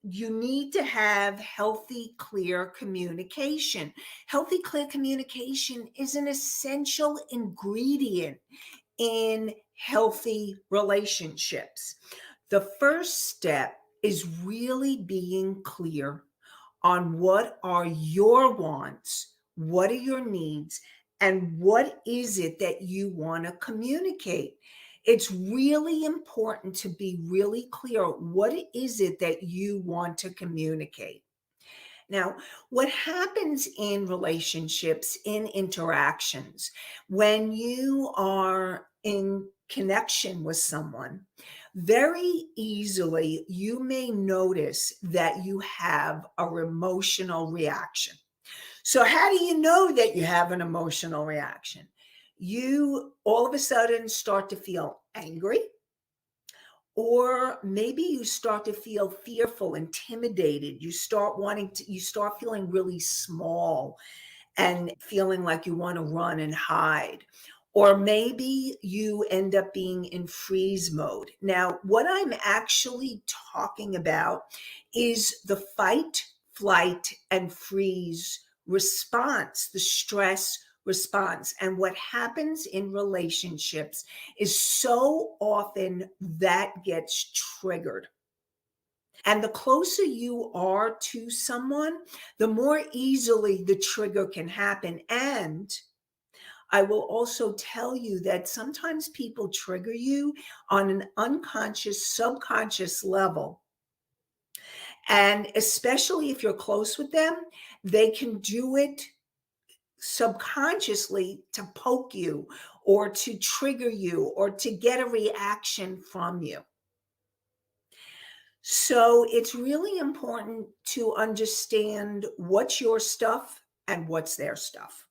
you need to have healthy, clear communication. Healthy, clear communication is an essential ingredient in healthy relationships. The first step is really being clear on what are your wants, what are your needs, and what is it that you want to communicate. It's really important to be really clear. What is it that you want to communicate? Now, what happens in relationships, in interactions, when you are in connection with someone, very easily you may notice that you have a emotional reaction. So, how do you know that you have an emotional reaction? You all of a sudden start to feel angry, or maybe you start to feel fearful, intimidated. You start feeling really small and feeling like you want to run and hide. Or maybe you end up being in freeze mode. Now, what I'm actually talking about is the fight, flight, and freeze response, the stress response. And what happens in relationships is so often that gets triggered. And the closer you are to someone, the more easily the trigger can happen. And I will also tell you that sometimes people trigger you on an unconscious, subconscious level. And especially if you're close with them, they can do it subconsciously to poke you or to trigger you or to get a reaction from you. So it's really important to understand what's your stuff and what's their stuff.